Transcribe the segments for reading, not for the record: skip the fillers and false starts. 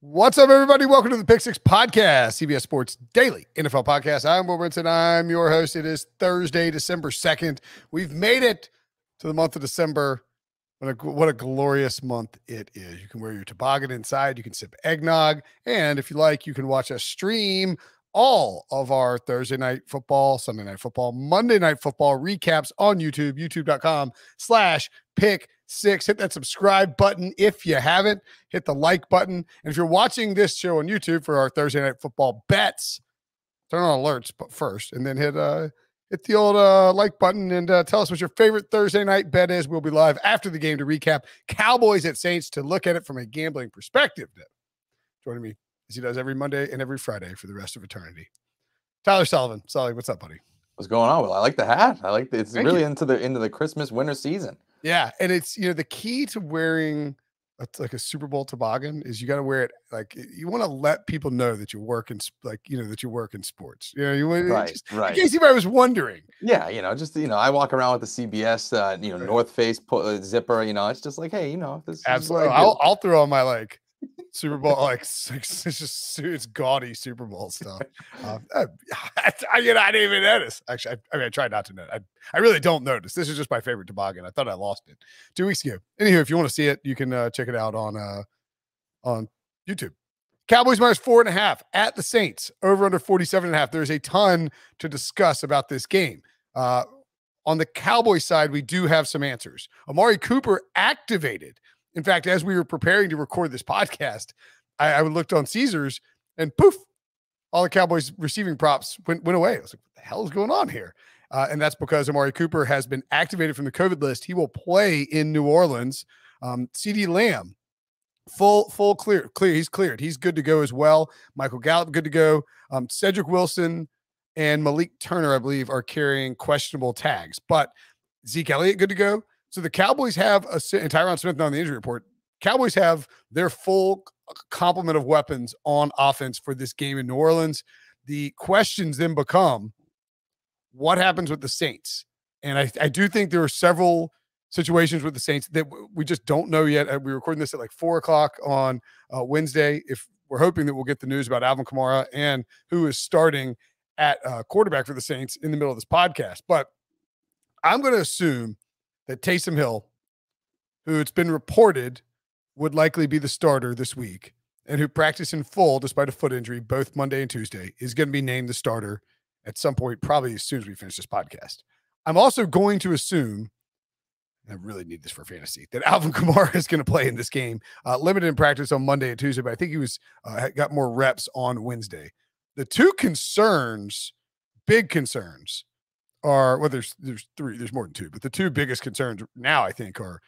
What's up, everybody? Welcome to the Pick Six Podcast, CBS Sports Daily NFL Podcast. I'm Will Brinson. I'm your host. It is Thursday, December 2nd. We've made it to the month of December. What a glorious month it is. You can wear your toboggan inside. You can sip eggnog. And if you like, you can watch us stream all of our Thursday night football, Sunday night football, Monday night football recaps on YouTube, youtube.com/pick6. Hit that subscribe button if you haven't. Hit the like button. And if you're watching this show on YouTube for our Thursday night football bets, turn on alerts first, and then hit the old like button and tell us what your favorite Thursday night bet is. We'll be live after the game to recap Cowboys-Saints to look at it from a gambling perspective. Joining me as he does every Monday and every Friday for the rest of eternity, Tyler Sullivan. Sully, what's up, buddy? What's going on? Well, I like the hat. I like it's Thank really you. into the Christmas winter season. Yeah, and it's the key to wearing a Super Bowl toboggan is you got to wear it like you want to let people know that you work in that you work in sports. You want Right. in case anybody was wondering. Yeah, I walk around with the CBS North Face zipper. It's just like, hey, this Absolutely. is what I do. I'll throw on my Super Bowl it's gaudy Super Bowl stuff. I didn't even notice. Actually, I tried not to notice. I really don't notice. This is just my favorite toboggan. I thought I lost it 2 weeks ago. Anywho, if you want to see it, you can check it out on YouTube. Cowboys -4.5 at the Saints. Over under 47.5. There's a ton to discuss about this game. On the Cowboys side, we do have some answers. Amari Cooper activated. In fact, as we were preparing to record this podcast, I looked on Caesars and poof, all the Cowboys receiving props went away. I was like, what the hell is going on here? And that's because Amari Cooper has been activated from the COVID list. He will play in New Orleans. CD Lamb, full clear. He's cleared. He's good to go as well. Michael Gallup, good to go. Cedric Wilson and Malik Turner, I believe, are carrying questionable tags. But Zeke Elliott, good to go. So the Cowboys have and Tyron Smith not on the injury report. Cowboys have their full complement of weapons on offense for this game in New Orleans. The questions then become, what happens with the Saints? And I do think there are several situations with the Saints that we just don't know yet. We're recording this at 4:00 on Wednesday. If we're hoping that we'll get the news about Alvin Kamara and who is starting at quarterback for the Saints in the middle of this podcast. But I'm going to assume that Taysom Hill, who it's been reported would likely be the starter this week and who practiced in full despite a foot injury both Monday and Tuesday, is going to be named the starter at some point, probably as soon as we finish this podcast. I'm also going to assume, I really need this for fantasy, that Alvin Kamara is going to play in this game, limited in practice on Monday and Tuesday, but I think he was got more reps on Wednesday. The two concerns, big concerns, are, well, there's three, there's more than two, but the two biggest concerns now, I think, are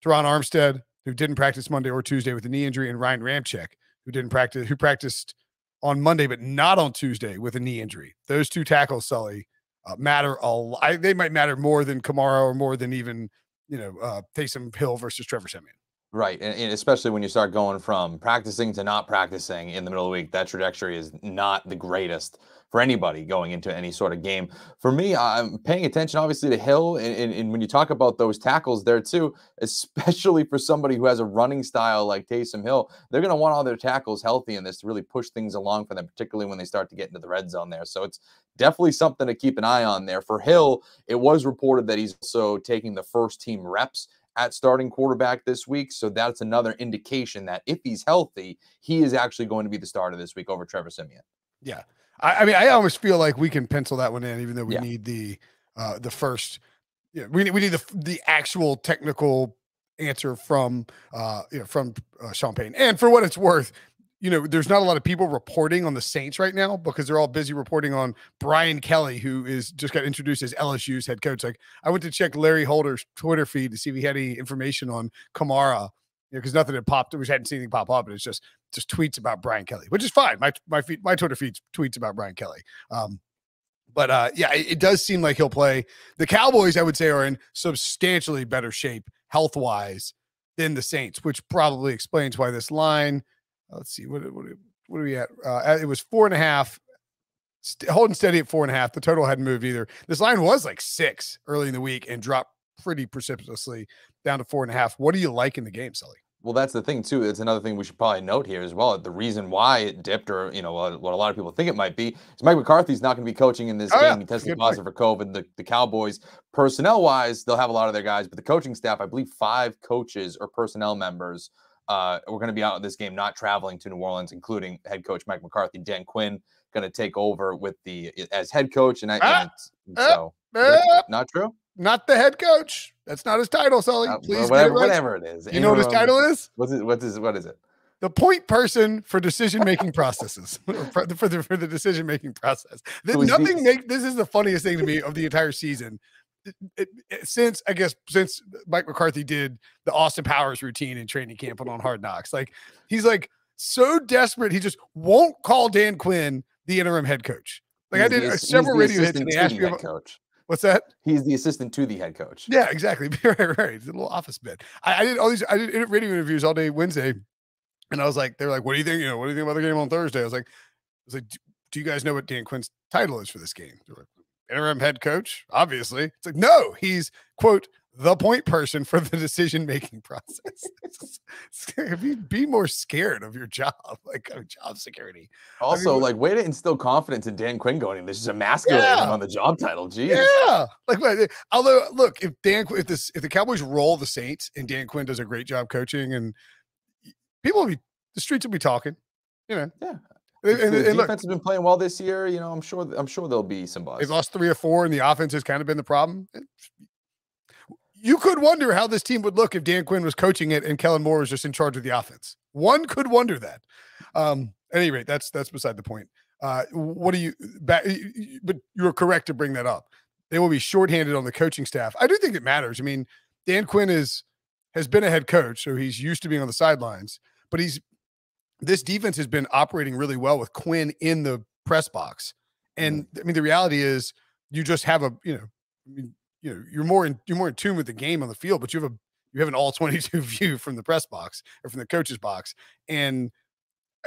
Teron Armstead, who didn't practice Monday or Tuesday with a knee injury, and Ryan Ramczyk, who practiced on Monday but not on Tuesday with a knee injury. Those two tackles, Sully, matter a lot. They might matter more than Kamara or more than even Taysom Hill versus Trevor Siemian. Right, and especially when you start going from practicing to not practicing in the middle of the week, that trajectory is not the greatest for anybody going into any sort of game. For me, I'm paying attention, obviously, to Hill, and when you talk about those tackles there too, especially for somebody who has a running style like Taysom Hill, they're going to want all their tackles healthy in this to really push things along for them, particularly when they start to get into the red zone there. So it's definitely something to keep an eye on there. For Hill, it was reported that he's also taking the first team reps at starting quarterback this week. So that's another indication that if he's healthy, he is actually going to be the starter this week over Trevor Siemian. Yeah. I mean, I almost feel like we can pencil that one in, even though we need the first, we need the actual technical answer from Sean Payton. And for what it's worth, there's not a lot of people reporting on the Saints right now because they're all busy reporting on Brian Kelly, who is just got introduced as LSU's head coach. Like, I went to check Larry Holder's Twitter feed to see if he had any information on Kamara, because nothing had popped. We hadn't seen anything pop up, and it's just tweets about Brian Kelly, which is fine. My Twitter feed tweets about Brian Kelly. It does seem like he'll play. The Cowboys, I would say, are in substantially better shape health-wise than the Saints, which probably explains why this line. Let's see, what are we at? It was 4.5, holding steady at 4.5. The total hadn't moved either. This line was 6 early in the week and dropped pretty precipitously down to 4.5. What do you like in the game, Sully? Well, that's the thing too. It's another thing we should probably note here as well. The reason why it dipped, or what a lot of people think it might be, is Mike McCarthy's not going to be coaching in this Oh, game. yeah. He tested Good positive for COVID. The Cowboys, personnel-wise, they'll have a lot of their guys, but the coaching staff, I believe 5 coaches or personnel members were going to be out of this game, not traveling to New Orleans, including head coach Mike McCarthy. Dan Quinn going to take over with as head coach, so not true. Not the head coach. That's not his title, Sully. Please, whatever it is. You know what his title is? What is it? The point person for decision-making processes, for the decision-making process. This is the funniest thing to me of the entire season. Since Mike McCarthy did the Austin Powers routine in training camp and on Hard Knocks, like he's like so desperate, he just won't call Dan Quinn the interim head coach. Like I did several radio hits and they asked me about coach. What's that? He's the assistant to the head coach. Yeah, exactly. Right. It's a little office bit. I did radio interviews all day Wednesday, and I was like, they're like, what do you think? What do you think about the game on Thursday? I was like, do you guys know what Dan Quinn's title is for this game? They're like, interim head coach, obviously. It's like, no, he's quote the point person for the decision-making process. Be more scared of your job, like job security. Also, way to instill confidence in Dan Quinn going, this is emasculating on the job title. Jeez. Yeah. Although, look, if the Cowboys roll the Saints and Dan Quinn does a great job coaching, and the streets will be talking, Yeah. The defense has been playing well this year. I'm sure there'll be some buzz. They've lost 3 or 4, and the offense has kind of been the problem. You could wonder how this team would look if Dan Quinn was coaching it and Kellen Moore was just in charge of the offense. One could wonder that. At any rate, that's beside the point. But you're correct to bring that up. They will be shorthanded on the coaching staff. I do think it matters. I mean, Dan Quinn has been a head coach, so he's used to being on the sidelines, but this defense has been operating really well with Quinn in the press box. And I mean, the reality is you just have you're more in tune with the game on the field, but you have an all 22 view from the press box or from the coach's box. And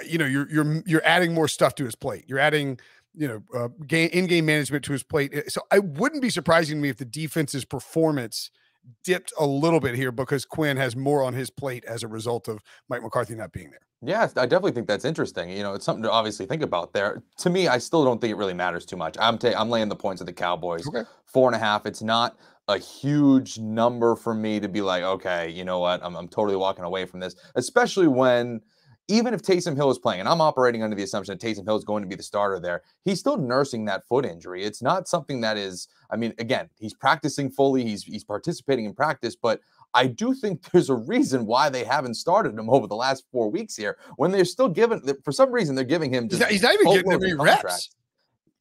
you're adding more stuff to his plate. You're adding, in-game management to his plate. So I wouldn't be surprising to me if the defense's performance dipped a little bit here because Quinn has more on his plate as a result of Mike McCarthy not being there. Yeah, I definitely think that's interesting. It's something to obviously think about there. To me, I still don't think it really matters too much. I'm laying the points of the Cowboys. Okay. 4.5. It's not a huge number for me to be like, okay, you know what? I'm totally walking away from this, especially when even if Taysom Hill is playing, and I'm operating under the assumption that Taysom Hill is going to be the starter there, he's still nursing that foot injury. It's not something that is, again, he's practicing fully. He's participating in practice, but I do think there's a reason why they haven't started him over the last 4 weeks here when they're still for some reason, they're giving him just he's not even getting any reps.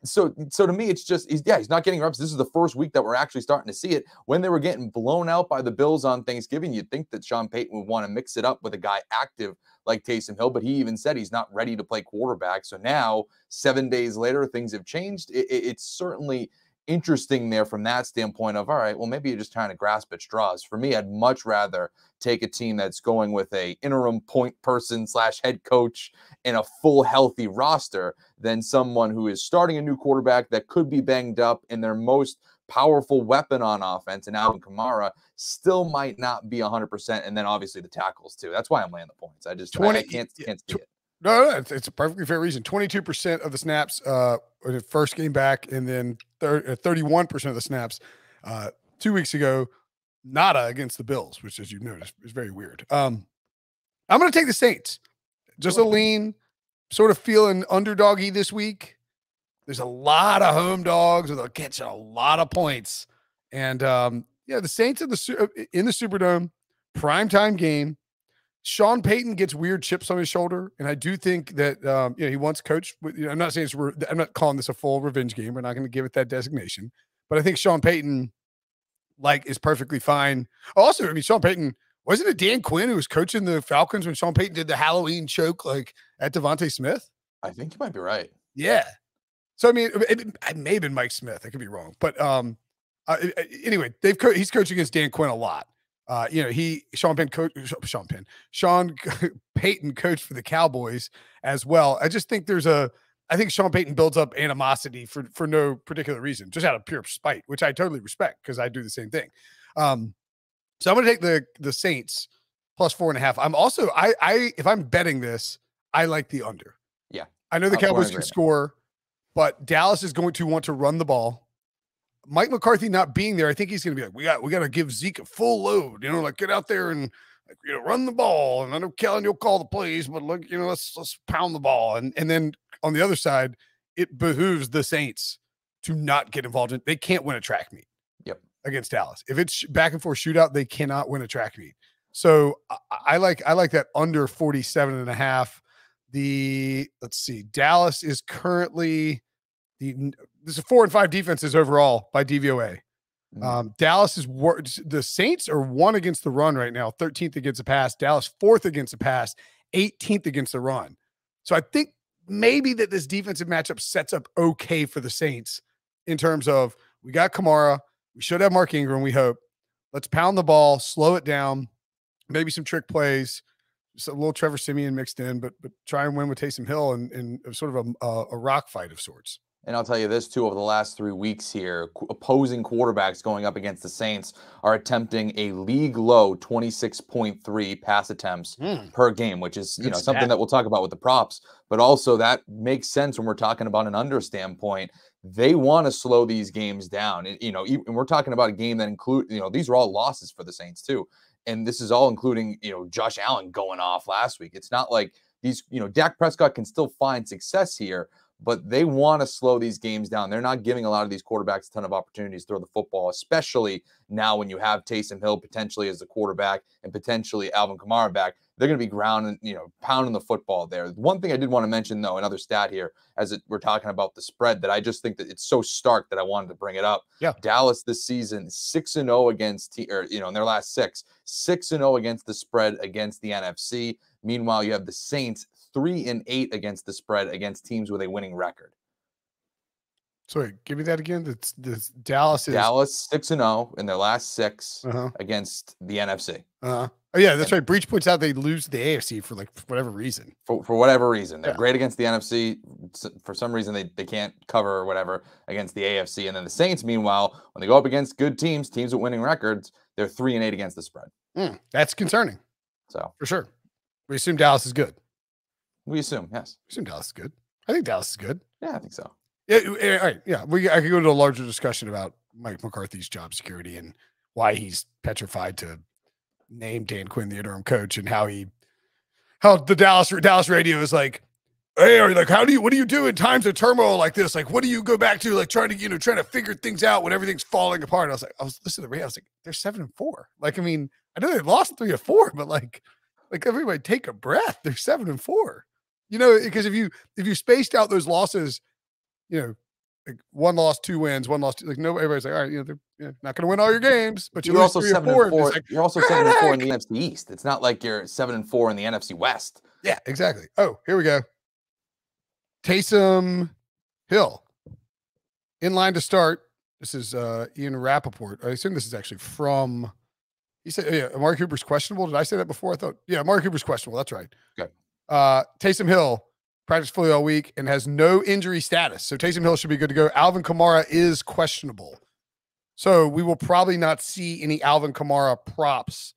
So to me, it's just, he's not getting reps. This is the first week that we're actually starting to see it. When they were getting blown out by the Bills on Thanksgiving, you'd think that Sean Payton would want to mix it up with a guy active like Taysom Hill, but he even said he's not ready to play quarterback. So now, 7 days later, things have changed. It's certainly interesting there from that standpoint of, all right, well, maybe you're just trying to grasp at straws. For me, I'd much rather take a team that's going with a interim point person / head coach and a full healthy roster than someone who is starting a new quarterback that could be banged up and their most powerful weapon on offense, and Alvin Kamara still might not be 100%. And then obviously the tackles too. That's why I'm laying the points. I can't see it. No, it's a perfectly fair reason. 22% of the snaps in the first game back, and then 31% of the snaps 2 weeks ago, nada against the Bills, which, as you noticed, is very weird. I'm going to take the Saints. Just a lean, sort of feeling underdoggy this week. There's a lot of home dogs that'll get you a lot of points. And, the Saints in the Superdome, primetime game. Sean Payton gets weird chips on his shoulder, and I do think that he wants coach. I'm not saying I'm not calling this a full revenge game. We're not going to give it that designation, but I think Sean Payton is perfectly fine. Also, Sean Payton, wasn't it Dan Quinn who was coaching the Falcons when Sean Payton did the Halloween choke at Devontae Smith? I think you might be right. Yeah. So it may have been Mike Smith. I could be wrong, but anyway, he's coaching against Dan Quinn a lot. Sean Payton coached for the Cowboys as well. I just think I think Sean Payton builds up animosity for no particular reason, just out of pure spite, which I totally respect because I do the same thing. So I'm going to take the Saints plus 4.5. I'm also, if I'm betting this, I like the under. Yeah. I know the Cowboys can score, but Dallas is going to want to run the ball. Mike McCarthy not being there, I think he's going to be like, we got to give Zeke a full load, like get out there and run the ball. And I know Kellen, you'll call the plays, but look, let's pound the ball. And then on the other side, it behooves the Saints to not get involved in. They can't win a track meet. Yep. Against Dallas. If it's back and forth shootout, they cannot win a track meet. So I like that under 47.5. Let's see, Dallas is currently this is 4-5 defenses overall by DVOA. Dallas is the Saints are 1 against the run right now, 13th against the pass. Dallas 4th against the pass, 18th against the run. So I think maybe that this defensive matchup sets up okay for the Saints in terms of we got Kamara, we should have Mark Ingram. We hope. Let's pound the ball, slow it down, maybe some trick plays, just a little Trevor Siemian mixed in, but try and win with Taysom Hill and sort of a rock fight of sorts. And I'll tell you this, too, over the last 3 weeks here, opposing quarterbacks going up against the Saints are attempting a league-low 26.3 pass attempts per game, which is something that we'll talk about with the props. But also that makes sense when we're talking about an under standpoint. They want to slow these games down. And we're talking about a game that includes, these are all losses for the Saints, too. And this is all including, Josh Allen going off last week. It's not like these, Dak Prescott can still find success here, but they want to slow these games down. They're not giving a lot of these quarterbacks a ton of opportunities to throw the football, especially now when you have Taysom Hill potentially as the quarterback and potentially Alvin Kamara back. They're going to be grounding, pounding the football there. One thing I did want to mention, though, another stat here, we're talking about the spread, that I just think that it's so stark that I wanted to bring it up. Yeah. Dallas this season 6-0 against, in their last 6-0 against the spread against the NFC. Meanwhile, you have the Saints 3-8 against the spread against teams with a winning record. Sorry, give me that again. That's Dallas 6-0 in their last 6 against the NFC. Oh yeah, that's right. Breach points out they lose the AFC for whatever reason. For whatever reason, they're great against the NFC. For some reason, they can't cover or whatever against the AFC. And then the Saints, meanwhile, when they go up against good teams with winning records, they're 3-8 against the spread. That's concerning. So for sure, we assume Dallas is good. We assume, yes. We assume Dallas is good. I think Dallas is good. Yeah, I think so. Yeah, all right. Yeah, I could go to a larger discussion about Mike McCarthy's job security and why he's petrified to name Dan Quinn the interim coach, and how the Dallas radio is like, hey, what do you do in times of turmoil like this? Like, what do you go back to? Trying to figure things out when everything's falling apart. I was listening to the radio. I was like, they're 7-4. I know they lost 3 of 4, but like everybody take a breath. They're 7-4. Because if you spaced out those losses, like 1 loss, 2 wins, 1 loss, 2, everybody's like, all right, they're not going to win all your games, but you're also 7-4. Like, you're also 7-4 in the NFC East. It's not like you're 7-4 in the NFC West. Yeah, exactly. Oh, here we go. Taysom Hill in line to start. This is Ian Rappaport. I assume this is actually from. He said, "Yeah, Amari Cooper's questionable." Did I say that before? I thought, yeah, Amari Cooper's questionable. That's right. Okay. Taysom Hill practiced fully all week and has no injury status, so Taysom Hill should be good to go. Alvin Kamara is questionable, so we will probably not see any Alvin Kamara props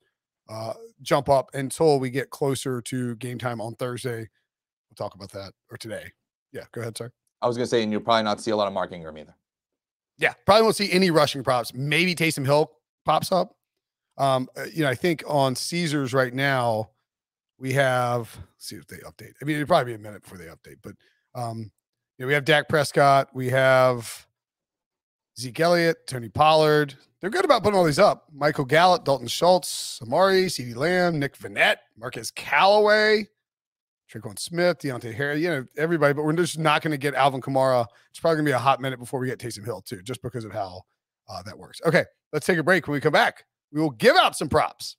jump up until we get closer to game time on Thursday. We'll talk about that, or today. Yeah, go ahead, sir. I was going to say, and you'll probably not see a lot of Mark Ingram either. Yeah, probably won't see any rushing props. Maybe Taysom Hill pops up. I think on Caesars right now, we have, let's see if they update. I mean, it'll probably be a minute before they update, but we have Dak Prescott, we have Zeke Elliott, Tony Pollard. They're good about putting all these up. Michael Gallup, Dalton Schultz, Amari, CeeDee Lamb, Nick Vannett, Marquez Callaway, Tre'Quan Smith, Deontay Harris, everybody, but we're just not going to get Alvin Kamara. It's probably going to be a hot minute before we get Taysom Hill too, just because of how that works. Okay, let's take a break. When we come back, we will give out some props.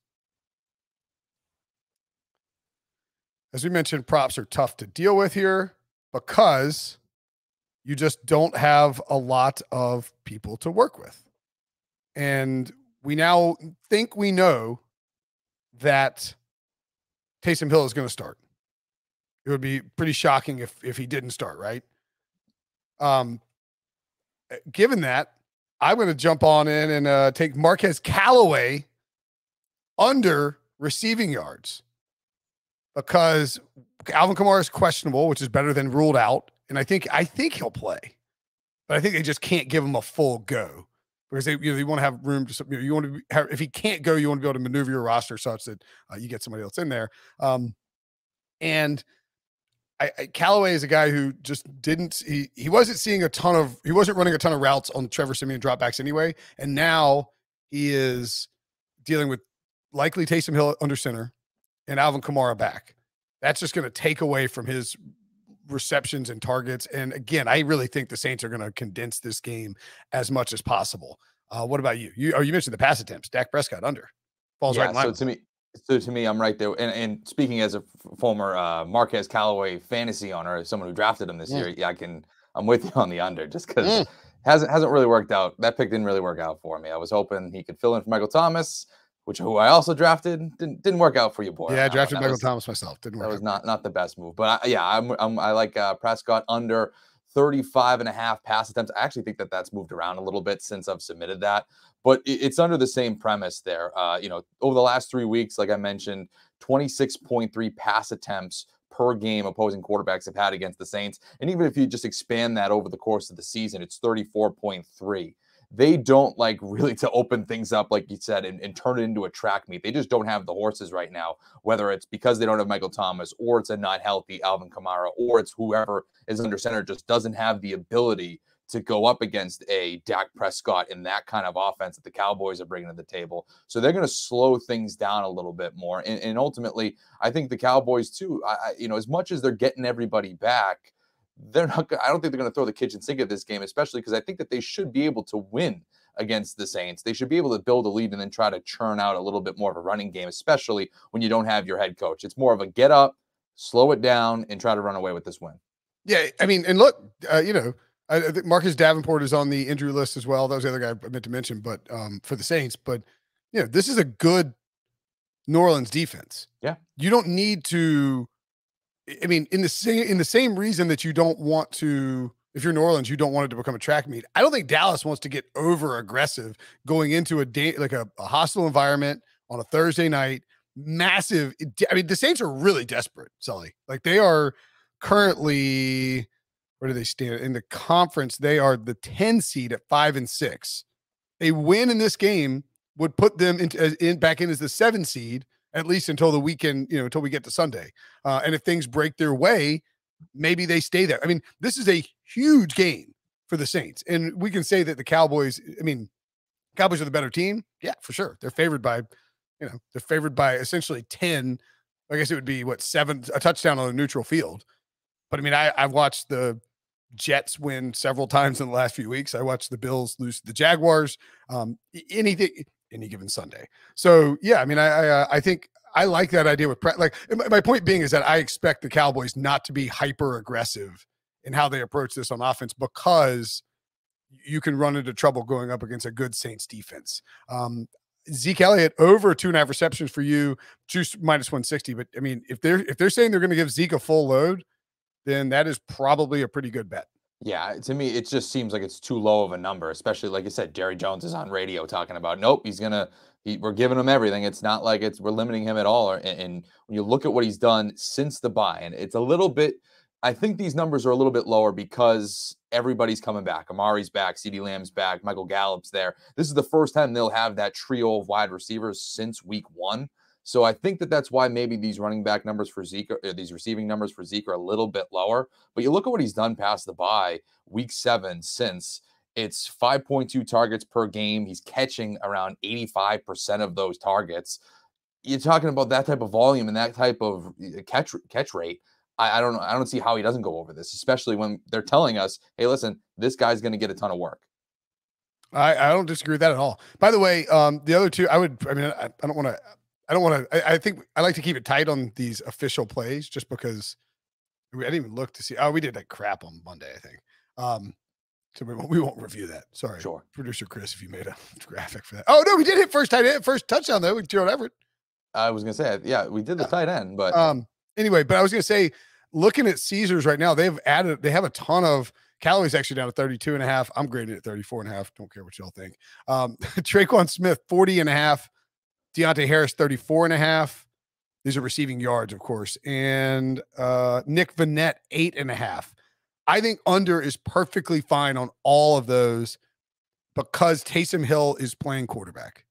As we mentioned, props are tough to deal with here because you just don't have a lot of people to work with. And we now think we know that Taysom Hill is going to start. It would be pretty shocking if he didn't start, right? Given that, I'm going to jump on in and take Marquez Callaway under receiving yards because Alvin Kamara is questionable, which is better than ruled out. And I think he'll play, but I think they just can't give him a full go because they want to have room to, you want to have, if he can't go, you want to be able to maneuver your roster such that you get somebody else in there. And Callaway is a guy who just he wasn't running a ton of routes on Trevor Siemian dropbacks anyway. And now he is dealing with likely Taysom Hill under center and Alvin Kamara back. That's just going to take away from his receptions and targets. And again, I really think the Saints are going to condense this game as much as possible. What about you? You mentioned the pass attempts. Dak Prescott under falls right in line. So to me, I'm right there. And speaking as a former Marquez Callaway fantasy owner, someone who drafted him this year, yeah, I'm with you on the under just because hasn't really worked out. That pick didn't really work out for me. I was hoping he could fill in for Michael Thomas, who I also drafted. Didn't work out for you, boy. Yeah, I drafted Michael Thomas myself. Didn't work. That was not the best move. But I like Prescott under 35.5 pass attempts. I actually think that's moved around a little bit since I've submitted that, but it's under the same premise there. Over the last 3 weeks, like I mentioned, 26.3 pass attempts per game opposing quarterbacks have had against the Saints. And even if you just expand that over the course of the season, it's 34.3. They don't like really to open things up, like you said, and turn it into a track meet. They just don't have the horses right now, whether it's because they don't have Michael Thomas or it's a not healthy Alvin Kamara or it's whoever is under center just doesn't have the ability to go up against a Dak Prescott in that kind of offense that the Cowboys are bringing to the table. So they're going to slow things down a little bit more. And ultimately, I think the Cowboys too, as much as they're getting everybody back, I don't think they're going to throw the kitchen sink at this game, especially because I think that they should be able to win against the Saints. They should be able to build a lead and then try to churn out a little bit more of a running game, especially when you don't have your head coach. It's more of a get up, slow it down, and try to run away with this win. Yeah, I mean, and look, I think Marcus Davenport is on the injury list as well. That was the other guy I meant to mention, but for the Saints. But this is a good New Orleans defense. Yeah, you don't need to. I mean, in the same reason that you don't want to, if you're New Orleans, you don't want it to become a track meet. I don't think Dallas wants to get over aggressive going into a hostile environment on a Thursday night. Massive. I mean, the Saints are really desperate, Sully. Like they are currently, where do they stand in the conference? They are the 10 seed at 5-6. A win in this game would put them back in as the 7 seed. At least until the weekend, until we get to Sunday. And if things break their way, maybe they stay there. I mean, this is a huge game for the Saints. And we can say that the Cowboys are the better team. Yeah, for sure. They're favored by essentially 10. I guess it would be 7, a touchdown on a neutral field. But I mean, I've watched the Jets win several times in the last few weeks. I watched the Bills lose to the Jaguars. Any given Sunday. So yeah, I mean, I think I like that idea with my point being is that I expect the Cowboys not to be hyper aggressive in how they approach this on offense because you can run into trouble going up against a good Saints defense. Zeke Elliott over 2.5 receptions for you, juice -160. But I mean, if they're saying they're going to give Zeke a full load, then that is probably a pretty good bet. Yeah, to me, it just seems like it's too low of a number, especially like you said, Jerry Jones is on radio talking about, nope, we're giving him everything. It's not like we're limiting him at all. And when you look at what he's done since the bye, and it's a little bit, I think these numbers are a little bit lower because everybody's coming back. Amari's back, CeeDee Lamb's back, Michael Gallup's there. This is the first time they'll have that trio of wide receivers since week 1. So I think that's why maybe these running back numbers for Zeke, or these receiving numbers for Zeke are a little bit lower. But you look at what he's done past the bye, week 7 since, it's 5.2 targets per game. He's catching around 85% of those targets. You're talking about that type of volume and that type of catch rate. I don't know. I don't see how he doesn't go over this, especially when they're telling us, hey, listen, this guy's going to get a ton of work. I don't disagree with that at all. By the way, the other two, I think I like to keep it tight on these official plays just because I didn't even look to see. Oh, we did that crap on Monday, I think. So we won't review that. Sorry. Sure. Producer Chris, if you made a graphic for that. Oh, no, we did hit first touchdown, though, with Gerald Everett. I was going to say, yeah, we did the tight end, but. Anyway, but I was going to say, looking at Caesars right now, they have a ton of Callaway's actually down to 32.5. I'm grading it at 34.5. Don't care what y'all think. Traquan Smith, 40.5. Deontay Harris, 34.5. These are receiving yards, of course. And Nick Vannett, 8.5. I think under is perfectly fine on all of those because Taysom Hill is playing quarterback.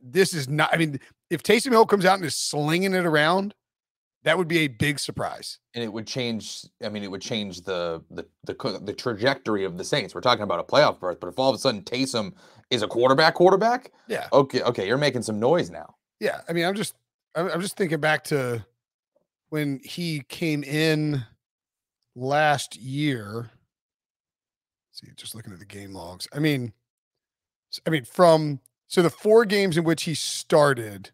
This is not, I mean, if Taysom Hill comes out and is slinging it around, that would be a big surprise. And it would change, I mean, it would change the trajectory of the Saints. We're talking about a playoff berth, but if all of a sudden Taysom is a quarterback, yeah. Okay, you're making some noise now. Yeah. I mean, I'm just thinking back to when he came in last year. Let's see, just looking at the game logs. I mean, so the 4 games in which he started,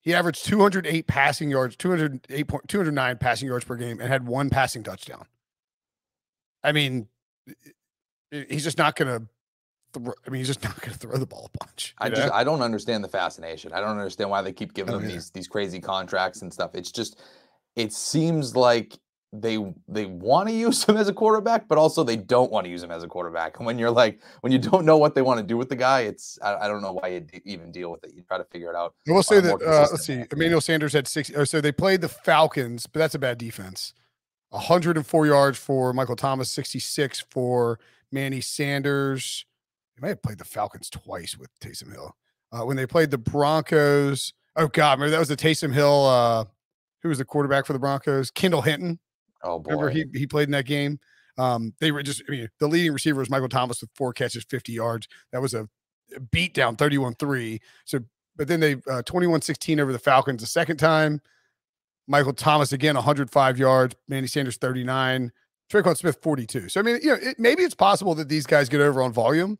he averaged 208 passing yards, 209 passing yards per game, and had 1 passing touchdown. I mean, he's just not going to. He's just not going to throw the ball a bunch. I don't understand the fascination. I don't understand why they keep giving him these crazy contracts and stuff. It's just, it seems like they want to use him as a quarterback, but also they don't want to use him as a quarterback. And when you don't know what they want to do with the guy, I don't know why you even deal with it. You try to figure it out. I will say that, let's see, Emmanuel Sanders had 6. So they played the Falcons, but that's a bad defense. 104 yards for Michael Thomas, 66 for Manny Sanders. They might have played the Falcons twice with Taysom Hill. When they played the Broncos, oh God, remember that was the Taysom Hill, who was the quarterback for the Broncos? Kendall Hinton. Oh boy. Remember he played in that game. They were just, the leading receiver was Michael Thomas with 4 catches, 50 yards. That was a beat down, 31-3. So, but then they 21-16 over the Falcons the second time. Michael Thomas again, 105 yards. Manny Sanders, 39. Tre'Quan Smith, 42. So I mean, maybe it's possible that these guys get over on volume.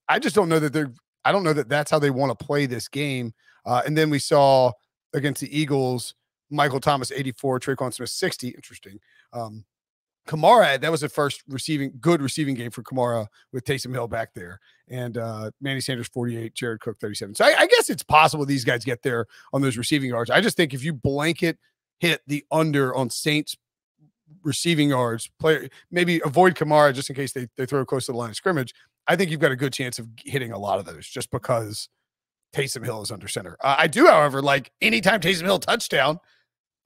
I just don't know that I don't know that that's how they want to play this game. And then we saw against the Eagles, Michael Thomas, 84, Tre'Quan Smith, 60. Interesting. Kamara, that was the first good receiving game for Kamara with Taysom Hill back there. And Manny Sanders, 48, Jared Cook, 37. So I guess it's possible these guys get there on those receiving yards. I just think if you blanket hit the under on Saints receiving yards, maybe avoid Kamara just in case they throw close to the line of scrimmage, I think you've got a good chance of hitting a lot of those just because Taysom Hill is under center. I do, however, like anytime Taysom Hill touchdown,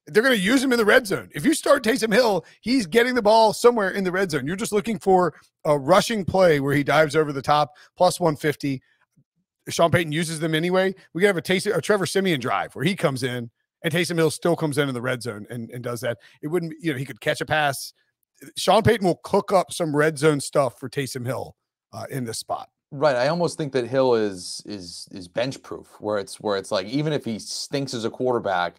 they're going to use him in the red zone. If you start Taysom Hill, he's getting the ball somewhere in the red zone. You're just looking for a rushing play where he dives over the top, plus 150. Sean Payton uses them anyway. We could have a Trevor Siemian drive where he comes in and Taysom Hill still comes in the red zone and does that. It wouldn't, he could catch a pass. Sean Payton will cook up some red zone stuff for Taysom Hill in this spot. Right. I almost think that Hill is bench proof, where it's like even if he stinks as a quarterback,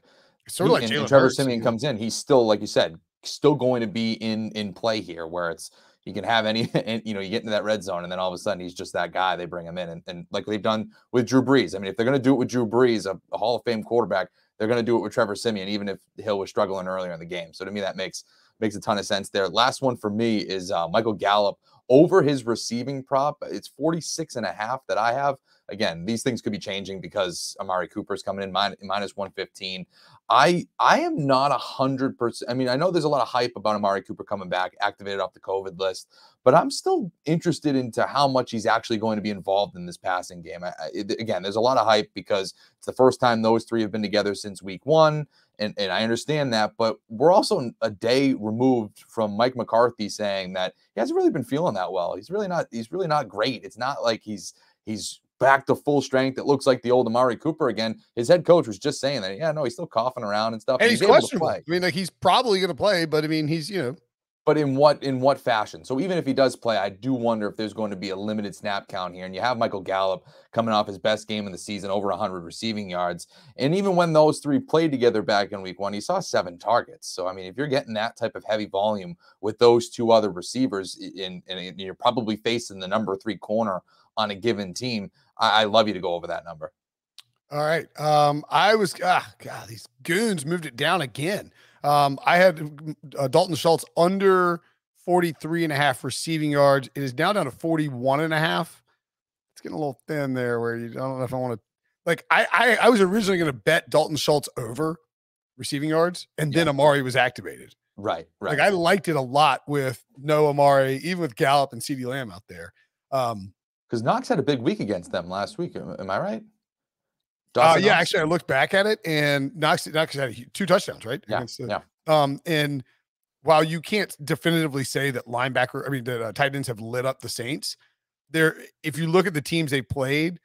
sort of like and Trevor Siemian comes in, he's still, like you said, still going to be in play here, where it's you can have any, and you get into that red zone, and then all of a sudden he's just that guy. They bring him in, and like they've done with Drew Brees. I mean, if they're going to do it with Drew Brees, a Hall of Fame quarterback, they're going to do it with Trevor Siemian, even if Hill was struggling earlier in the game. So to me, that makes a ton of sense there. Last one for me is Michael Gallup over his receiving prop. It's 46.5 that I have. Again, these things could be changing because Amari Cooper's coming in minus 115. I am not 100%. I mean, I know there's a lot of hype about Amari Cooper coming back, activated off the COVID list, but I'm still interested into how much he's actually going to be involved in this passing game. Again, there's a lot of hype because it's the first time those three have been together since week 1. And I understand that, but we're also a day removed from Mike McCarthy saying that he hasn't really been feeling that well. He's really not great. It's not like he's back to full strength. It looks like the old Amari Cooper again. His head coach was just saying that, yeah, no, he's still coughing around and stuff. And he's questionable. I mean, like he's probably going to play, but I mean, he's, But in what fashion? So even if he does play, I do wonder if there's going to be a limited snap count here. And you have Michael Gallup coming off his best game of the season, over 100 receiving yards. And even when those three played together back in week 1, he saw 7 targets. So, I mean, if you're getting that type of heavy volume with those 2 other receivers, and you're probably facing the number 3 corner on a given team, I love you to go over that number. All right. God, these goons moved it down again. I had Dalton Schultz under 43.5 receiving yards. It is now down to 41.5. It's getting a little thin there where I don't know if I want to, like, I was originally going to bet Dalton Schultz over receiving yards, and then Amari was activated. Right. Like I liked it a lot with no Amari, even with Gallup and CeeDee Lamb out there. Because Knox had a big week against them last week. Am I right? Yeah, actually, I looked back at it, and Knox had 2 touchdowns, right? Yeah, Against the, and while you can't definitively say that that tight ends have lit up the Saints, if you look at the teams they played,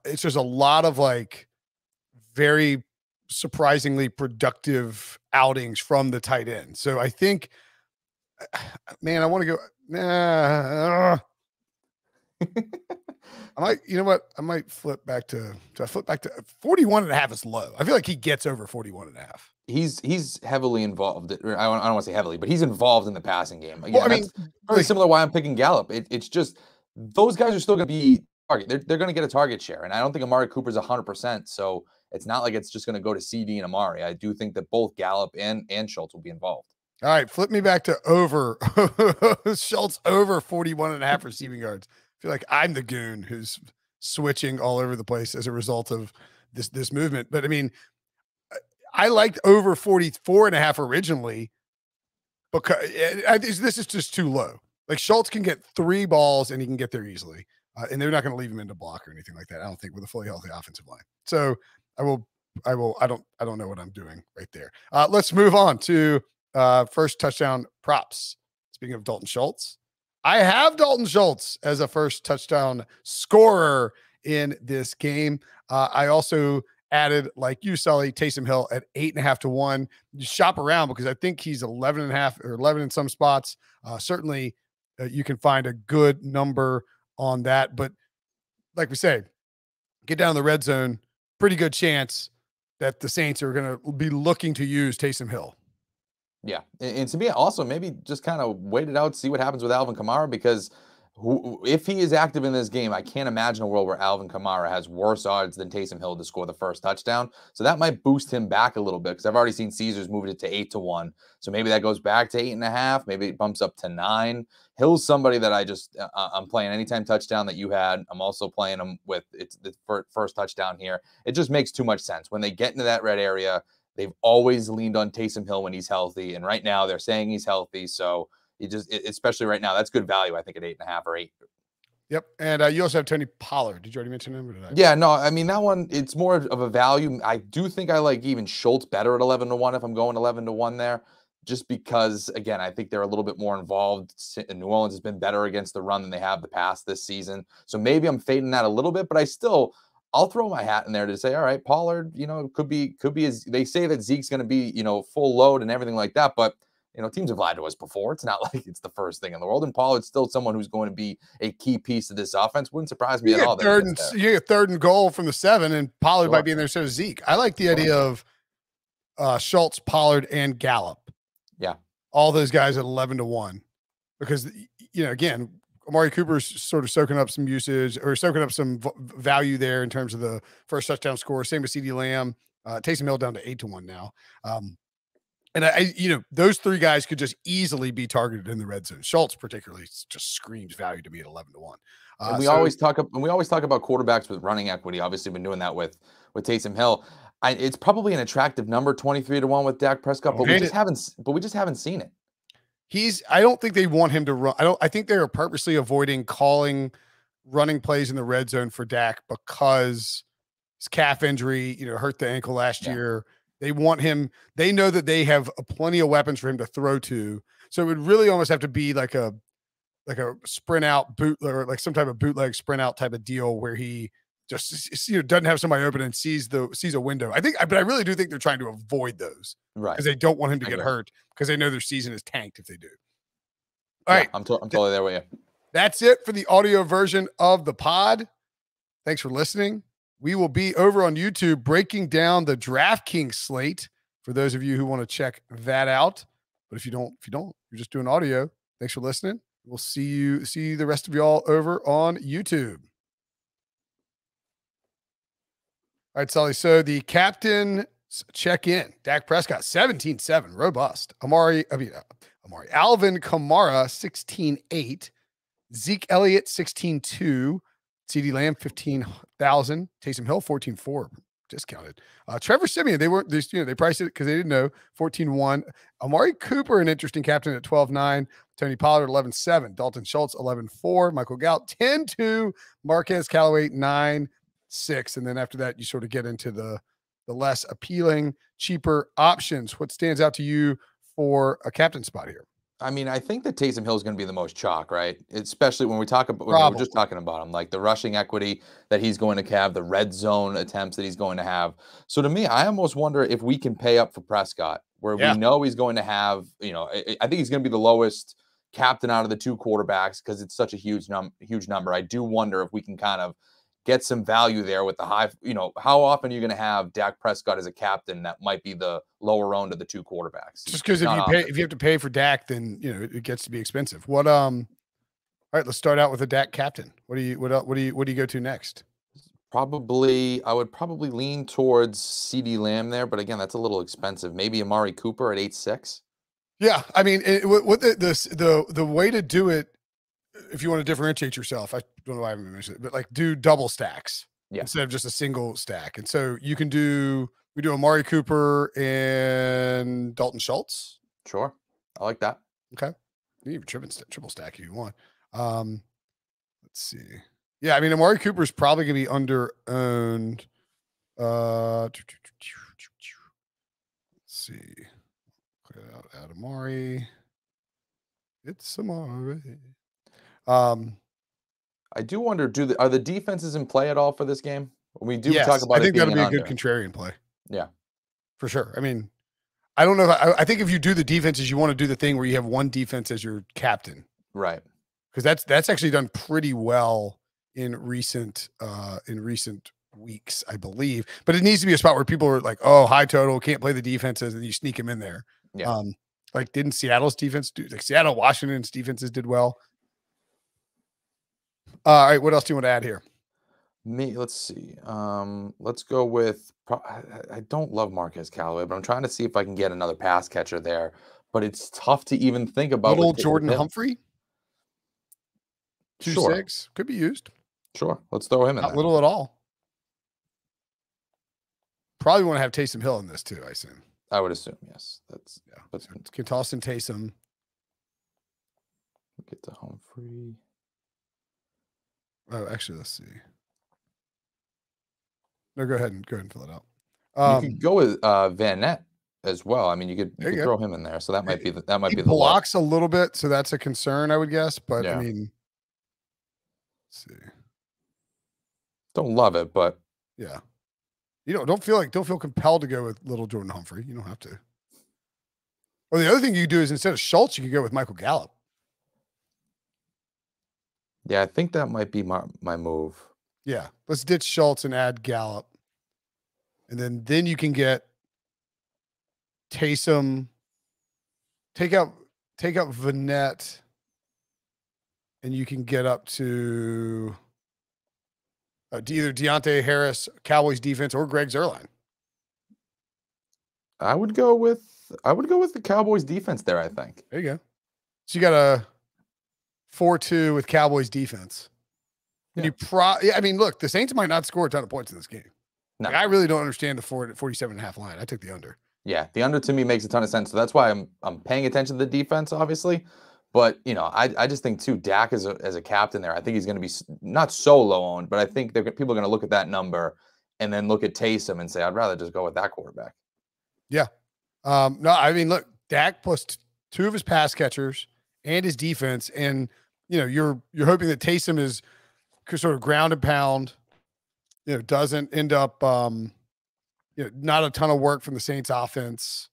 it's just a lot of like very surprisingly productive outings from the tight end. So I think, man, I want to go. I might flip back to 41.5 is low. I feel like he gets over 41.5. He's heavily involved. I don't want to say heavily, but he's involved in the passing game. Well, I mean, very similar why I'm picking Gallup. It's just those guys are still going to be target. They're going to get a target share, and I don't think Amari Cooper's 100%. So it's not like it's just going to go to CD and Amari. I do think that both Gallup and Schultz will be involved. All right, flip me back to over Schultz over 41.5 receiving yards. I feel like I'm the goon who's switching all over the place as a result of this movement. But I mean, I liked over 44.5 originally because this is just too low. Like Schultz can get 3 balls and he can get there easily. And they're not going to leave him into block or anything like that. I don't think with a fully healthy offensive line. So I don't know what I'm doing right there. Let's move on to first touchdown props. Speaking of Dalton Schultz, I have Dalton Schultz as a first touchdown scorer in this game. I also added, like you, Sully, Taysom Hill at 8.5 to 1. You shop around because I think he's 11.5 or 11 in some spots. Certainly you can find a good number on that. But like we say, get down the red zone, pretty good chance that the Saints are going to be looking to use Taysom Hill. Yeah. And to me, also, maybe just kind of wait it out, see what happens with Alvin Kamara, because if he is active in this game, I can't imagine a world where Alvin Kamara has worse odds than Taysom Hill to score the first touchdown. So that might boost him back a little bit because I've already seen Caesars moved it to 8 to 1. So maybe that goes back to 8.5. Maybe it bumps up to 9. Hill's somebody that I'm playing anytime touchdown that you had. I'm also playing him with it's the first touchdown here. It just makes too much sense. When they get into that red area, they've always leaned on Taysom Hill when he's healthy. And right now they're saying he's healthy. So especially right now, that's good value, I think, at 8.5 or 8. Yep. And you also have Tony Pollard. Did you already mention him? Yeah, no, I mean, that one, it's more of a value. I do think I like even Schultz better at 11 to 1 if I'm going 11 to 1 there, just because, again, I think they're a little bit more involved. New Orleans has been better against the run than they have the pass this season. So maybe I'm fading that a little bit, but I'll throw my hat in there to say, all right, Pollard, could be as they say that Zeke's going to be, full load and everything like that, but teams have lied to us before. It's not like it's the first thing in the world. And Pollard's still someone who's going to be a key piece of this offense. Wouldn't surprise me at all. You get 3rd and goal from the 7, and Pollard might be in there. So does Zeke. I like the idea of Schultz, Pollard, and Gallup. Yeah, all those guys at 11 to 1, because again, Amari Cooper's sort of soaking up some usage or soaking up some value there in terms of the first touchdown score. Same with CeeDee Lamb. Taysom Hill down to 8 to 1 now. And those 3 guys could just easily be targeted in the red zone. Schultz particularly just screams value to me at 11 to 1. And we always talk about quarterbacks with running equity. Obviously, been doing that with Taysom Hill. It's probably an attractive number, 23 to 1 with Dak Prescott, but we just haven't seen it. I don't think they want him to run. I think they're purposely avoiding calling running plays in the red zone for Dak because his calf injury, hurt the ankle last year. They want him. They know that they have plenty of weapons for him to throw to. So it would really almost have to be like a sprint out bootleg, or like some type of bootleg sprint out type of deal where he just doesn't have somebody open and sees a window. But I really do think they're trying to avoid those, right? Because they don't want him to get hurt because they know their season is tanked if they do. All right, I'm totally there with you. That's it for the audio version of the pod. Thanks for listening. We will be over on YouTube breaking down the DraftKings slate for those of you who want to check that out. But if you don't, you're just doing audio. Thanks for listening. We'll see the rest of y'all over on YouTube. All right, Sully. So the captain check-in. Dak Prescott, 17-7, robust. Alvin Kamara, 16-8. Zeke Elliott, 16-2. CeeDee Lamb, 15,000. Taysom Hill, 14.4, discounted. Trevor Siemian, they priced it because they didn't know, 14.1. Amari Cooper, an interesting captain at 12.9. Tony Pollard, 11.7. Dalton Schultz, 11.4. Michael Gallup, 10.2. Marquez Callaway, 9. 6, and then after that, you sort of get into the less appealing, cheaper options. What stands out to you for a captain spot here? I mean, I think that Taysom Hill is going to be the most chalk, right? Especially when we talk about, when we're just talking about him, like the rushing equity that he's going to have, the red zone attempts that he's going to have. So to me, I almost wonder if we can pay up for Prescott, where we know he's going to have, I think he's going to be the lowest captain out of the 2 quarterbacks because it's such a huge number. I do wonder if we can kind of get some value there with the high, how often are you going to have Dak Prescott as a captain that might be the lower owned of the 2 quarterbers? Just because if you have to pay for Dak, then it gets to be expensive. All right, let's start out with a Dak captain. What do you go to next? I would probably lean towards CD Lamb there, but again, that's a little expensive. Maybe Amari Cooper at 8.6. Yeah, I mean, what the way to do it, if you want to differentiate yourself, I don't know why I haven't mentioned it, but like do double stacks instead of just a single stack. And so we do Amari Cooper and Dalton Schultz. Sure. I like that. Okay. You can triple stack if you want. Let's see. Yeah, I mean, Amari Cooper is probably going to be under owned. Let's see. Clear out Amari. It's Amari. I do wonder, are the defenses in play at all for this game? We do talk about. I think that'll be a good contrarian play. Yeah, for sure. I mean, I don't know. I think if you do the defenses, you want to do the thing where you have one defense as your captain, right? Because that's actually done pretty well in recent weeks, I believe. But it needs to be a spot where people are like, "Oh, high total, can't play the defenses," and you sneak them in there. Yeah. Like didn't Seattle's defense do? Like Seattle, Washington's defenses did well. All right, what else do you want to add here? Let's see. Let's go with. I don't love Marquez Callaway, but I'm trying to see if I can get another pass catcher there. But it's tough to even think about. Little Jordan Humphrey. 2.6 could be used. Sure, let's throw him in. Not little at all. Probably want to have Taysom Hill in this too. I assume. I would assume yes. That's can toss in Taysom. Get to Humphrey. Oh, actually, let's see. No, go ahead and fill it out. You could go with Van Nett as well. I mean, you could throw him in there. So that might be the blocks a little bit, so that's a concern, I would guess. But I mean, let's see. Don't love it, but yeah, don't feel compelled to go with little Jordan Humphrey. You don't have to. Or the other thing you could do is instead of Schultz, you could go with Michael Gallup. Yeah, I think that might be my move. Yeah, let's ditch Schultz and add Gallup, and then you can get Taysom. Take out Vanette, and you can get up to either Deontay Harris, Cowboys defense, or Greg Zuerlein. I would go with the Cowboys defense there. I think. There you go. So you got a 4-2 with Cowboys defense. And I mean, look, the Saints might not score a ton of points in this game. No. Like, I really don't understand the 47.5 line. I took the under. Yeah, the under to me makes a ton of sense. So that's why I'm paying attention to the defense, obviously. But I just think too, Dak as a captain there, I think he's going to be not so low owned, but I think people are going to look at that number and then look at Taysom and say, I'd rather just go with that quarterback. Yeah. No, I mean, look, Dak plus 2 of his pass catchers and his defense, and you're hoping that Taysom is sort of ground and pound, doesn't end up, not a ton of work from the Saints offense.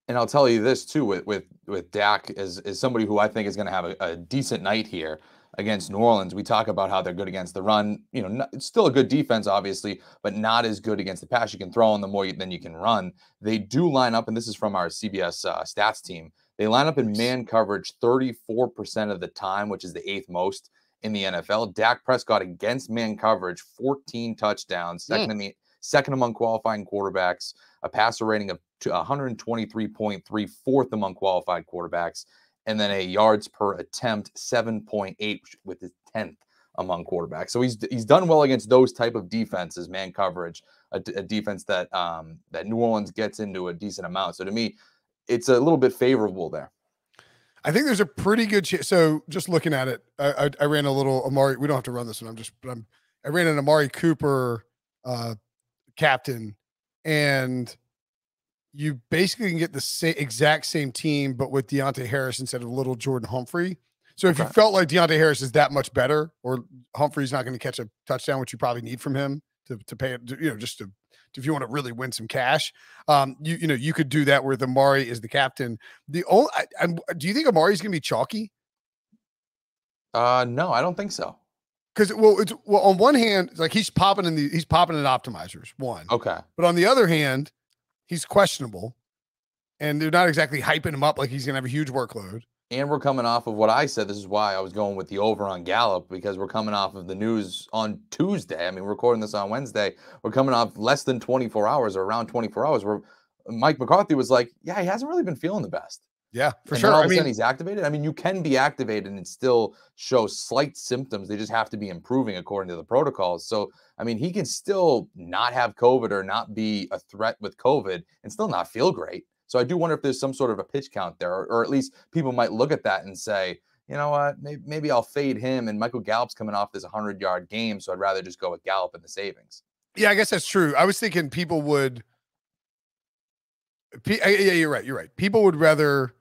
And I'll tell you this too, with Dak as somebody who I think is going to have a decent night here against New Orleans. We talk about how they're good against the run. It's still a good defense, obviously, but not as good against the pass. You can throw on them more than you can run. They do line up, and this is from our CBS stats team. They line up in man coverage 34% of the time, which is the 8th most in the NFL. Dak Prescott against man coverage, 14 touchdowns, second among qualifying quarterbacks, a passer rating of 123.3, 4th among qualified quarterbacks, and then a yards per attempt 7.8 with his 10th among quarterbacks. So he's done well against those type of defenses, man coverage, a defense that New Orleans gets into a decent amount. So to me, it's a little bit favorable there. I think there's a pretty good chance. So just looking at it, I ran a little Amari. We don't have to run this one. I ran an Amari Cooper captain, and you basically can get the exact same team, but with Deontay Harris instead of little Jordan Humphrey. So if you felt like Deontay Harris is that much better, or Humphrey's not going to catch a touchdown, which you probably need from him to pay it, just to if you want to really win some cash, you could do that where Amari is the captain. The only, do you think Amari's going to be chalky? No, I don't think so. Because on one hand, like he's popping in optimizers, one. Okay. But on the other hand, he's questionable, and they're not exactly hyping him up like he's going to have a huge workload. And we're coming off of what I said. This is why I was going with the over on Gallup, because we're coming off of the news on Tuesday. I mean, we're recording this on Wednesday. We're coming off less than 24 hours or around 24 hours where Mike McCarthy was like, yeah, he hasn't really been feeling the best. Yeah, for and sure. All of a sudden he's activated. I mean, you can be activated and still show slight symptoms. They just have to be improving according to the protocols. So, I mean, he can still not have COVID or not be a threat with COVID and still not feel great. So I do wonder if there's some sort of a pitch count there, or at least people might look at that and say, you know what, maybe I'll fade him. And Michael Gallup's coming off this 100-yard game, so I'd rather just go with Gallup in the savings. Yeah, I guess that's true. I was thinking people would. Yeah, you're right. You're right. People would rather.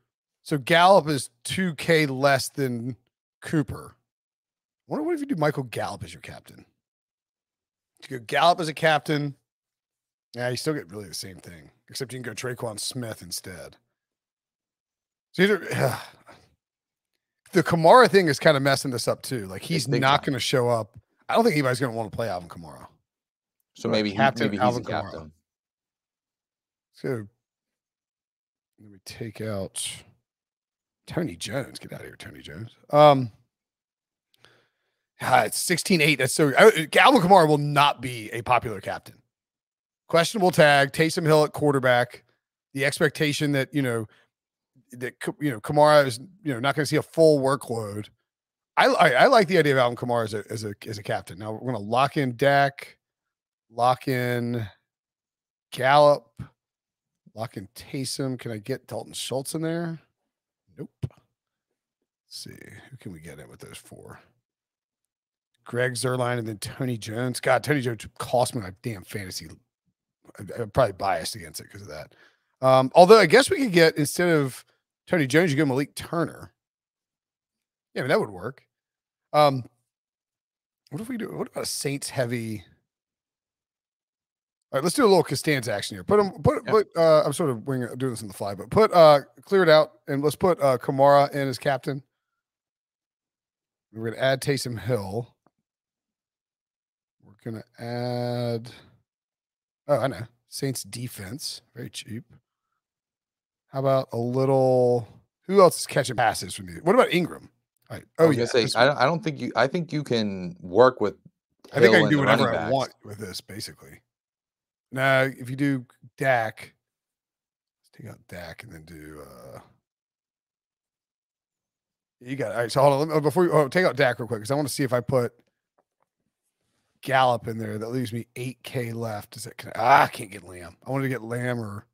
So Gallup is 2K less than Cooper. I wonder what if you do Michael Gallup as your captain. You go Gallup as a captain. Yeah, you still get really the same thing, except you can go Traquan Smith instead. So either, the Kamara thing is kind of messing this up too. Like he's not going to show up. I don't think anybody's going to want to play Alvin Kamara. So maybe he's a captain. So let me take out Tony Jones. Get out of here, Tony Jones. It's 16-8. That's so. Alvin Kamara will not be a popular captain. Questionable tag. Taysom Hill at quarterback. The expectation that Kamara is not going to see a full workload. I like the idea of Alvin Kamara as a captain. Now we're going to lock in Dak, lock in Gallup, lock in Taysom. Can I get Dalton Schultz in there? Nope. Let's see. Who can we get in with those four? Greg Zuerlein and then Tony Jones. God, Tony Jones cost me my damn fantasy. I'm probably biased against it because of that. Although I guess we could get, instead of Tony Jones, you go Malik Turner. Yeah, I mean, that would work. What if we do? What about a Saints heavy? All right, let's do a little Costanza action here. I'm sort of doing this on the fly, but clear it out and let's put Kamara in as captain. We're going to add Taysom Hill. We're going to add, I know, Saints defense, very cheap. How about a little? Who else is catching passes from you? What about Ingram? All right. Oh yeah, I don't think you. I think you can work with. I think I can do whatever I want with this, basically. Now, if you do Dak, let's take out Dak and then do. You got it. All right. So hold on. Before you take out Dak real quick, because I want to see if I put Gallup in there. That leaves me 8K left. I can't get Lamb. I wanted to get Lamb, or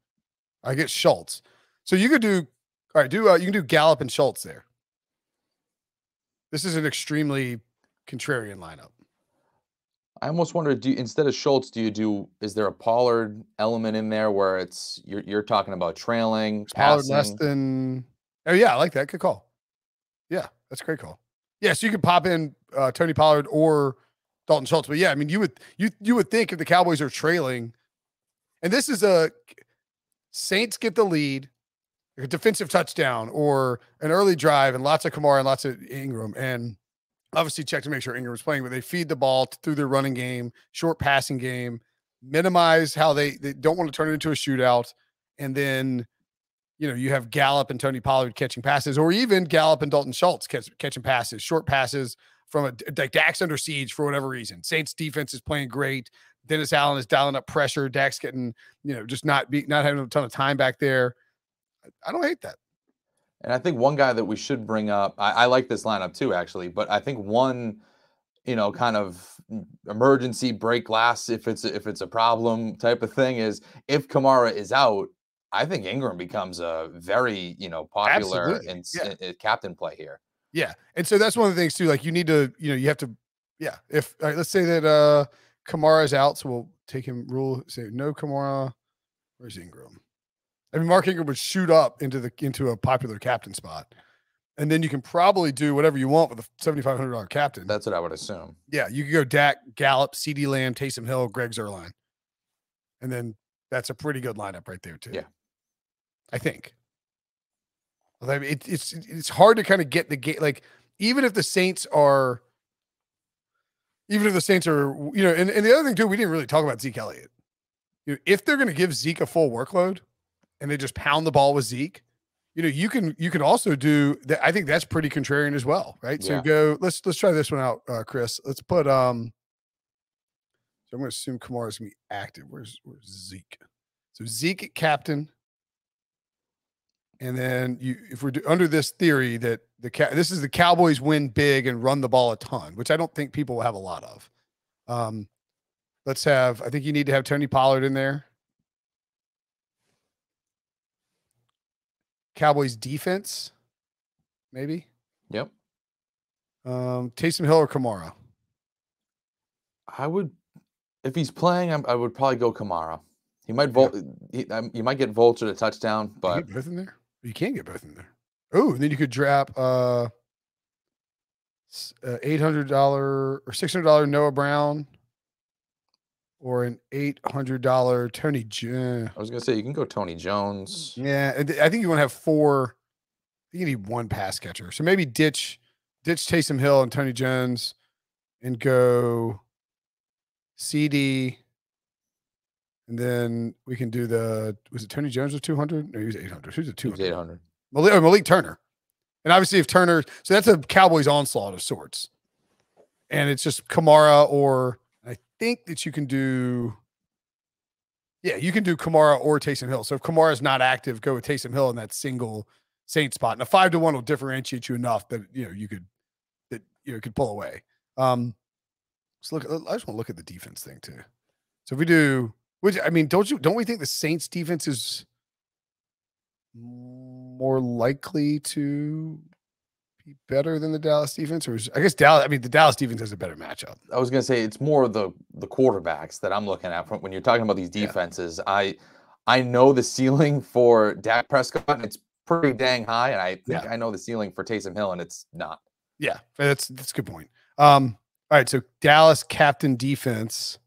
I get Schultz. So you could do. All right. You can do Gallup and Schultz there. This is an extremely contrarian lineup. I almost wonder, instead of Schultz, is there a Pollard element in there where it's you're talking about trailing, Pollard passing? less than? Oh yeah, I like that. Good call. Yeah, that's a great call. Yeah, so you could pop in Tony Pollard or Dalton Schultz. But yeah, I mean, you would think if the Cowboys are trailing, and this is a Saints get the lead, like a defensive touchdown or an early drive, and lots of Kamara and lots of Ingram, and obviously check to make sure Ingram's playing, but they feed the ball through their running game, short passing game, minimize how they don't want to turn it into a shootout. And then, you have Gallup and Tony Pollard catching passes, or even Gallup and Dalton Schultz catching passes, short passes from like Dak's under siege for whatever reason. Saints defense is playing great. Dennis Allen is dialing up pressure. Dak's getting, just not having a ton of time back there. I don't hate that. And I think one guy that we should bring up, I like this lineup too, actually, but I think one, kind of emergency break glass, if it's a problem type of thing, is if Kamara is out, I think Ingram becomes a very, popular and captain play here. Yeah. And so that's one of the things too, like you need to, you have to, yeah. If, all right, let's say that Kamara's out, so we'll take him. Say no Kamara. Where's Ingram? I mean, Mark Ingram would shoot up into a popular captain spot, and then you can probably do whatever you want with a $7,500 captain. That's what I would assume. Yeah, you could go Dak, Gallup, CeeDee Lamb, Taysom Hill, Greg Zuerlein, and then that's a pretty good lineup right there too. Yeah, I think. I mean, it's hard to kind of get the game. Like even if the Saints are, and the other thing too, we didn't really talk about Zeke Elliott. If they're going to give Zeke a full workload and they just pound the ball with Zeke, you can also do that. I think that's pretty contrarian as well, right? So let's try this one out, Chris. Let's put so I'm going to assume Kamara's going to be active. Where's Zeke? So Zeke at captain. And then if we're under this theory that this is the Cowboys win big and run the ball a ton, which I don't think people will have a lot of. I think you need to have Tony Pollard in there. Cowboys defense, maybe. Yep. Taysom Hill or Kamara? I would, if he's playing, I would probably go Kamara. He might you might get Vulture to touchdown, but you get both in there. You can't get both in there. Oh, and then you could drop $800 or $600 Noah Brown, or an $800 Tony Jones. I was gonna say you can go Tony Jones. Yeah, I think you want to have 4. I think you need 1 pass catcher. So maybe ditch Taysom Hill and Tony Jones, and go CD. And then we can do was it Tony Jones with 200? No, he was 800. Who's at 200? He was 800. Malik Turner. And obviously if Turner, so that's a Cowboys onslaught of sorts. And it's just Kamara, or I think that you can do Kamara or Taysom Hill. So if Kamara is not active, go with Taysom Hill in that single Saint spot. And a 5-1 will differentiate you enough that, you could pull away. I just want to look at the defense thing too. So if we do, don't we think the Saints defense is more likely to be better than the Dallas defense? Or I guess the Dallas defense has a better matchup. I was gonna say it's more the quarterbacks that I'm looking at when you're talking about these defenses. Yeah. I know the ceiling for Dak Prescott, and it's pretty dang high, and I think I know the ceiling for Taysom Hill, and it's not. Yeah, that's a good point. All right, so Dallas captain defense.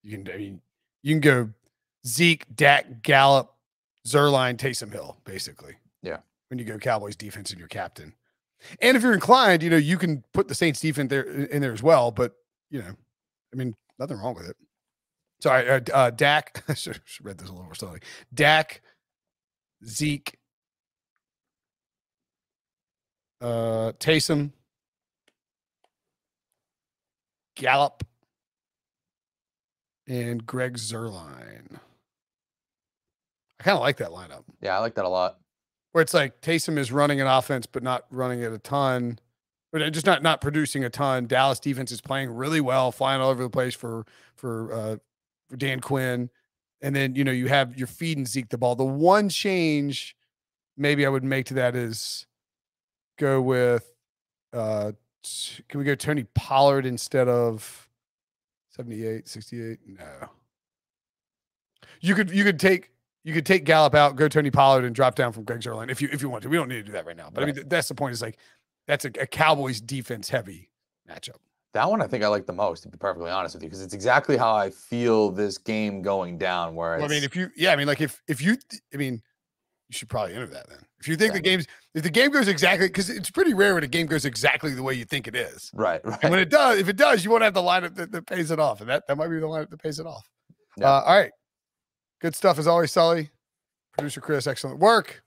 You can go Zeke, Dak, Gallup, Zuerlein, Taysom Hill, basically. Yeah. When you go Cowboys defense and your captain. And if you're inclined, you can put the Saints defense in there as well, but nothing wrong with it. Sorry, Dak. I should read this a little more slowly. Dak, Zeke, Taysom, Gallup, and Greg Zuerlein. I kind of like that lineup. Yeah, I like that a lot. Where it's like Taysom is running an offense, but not running it a ton, but just not producing a ton. Dallas defense is playing really well, flying all over the place for Dan Quinn, and then you're feeding Zeke the ball. The one change maybe I would make to that is go with can we go Tony Pollard instead of 78, 68? No. You could take Gallup out, go Tony Pollard, and drop down from Greg Zuerlein if you want to. We don't need to do that right now. But right. That's the point, is like that's a Cowboys defense heavy matchup. That one I think I like the most, to be perfectly honest with you, because it's exactly how I feel this game going down. Where you should probably enter that then. If you think if the game goes exactly, because it's pretty rare when a game goes exactly the way you think it is. Right. And when if it does, you won't have the lineup that pays it off. And that might be the lineup that pays it off. Yeah. All right. Good stuff as always, Sully. Producer Chris, excellent work.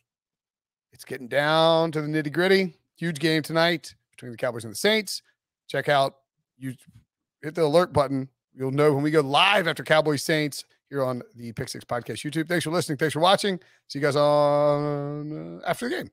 It's getting down to the nitty gritty. Huge game tonight between the Cowboys and the Saints. Check out, you hit the alert button. You'll know when we go live after Cowboys Saints here on the Pick Six Podcast YouTube. Thanks for listening. Thanks for watching. See you guys on after the game.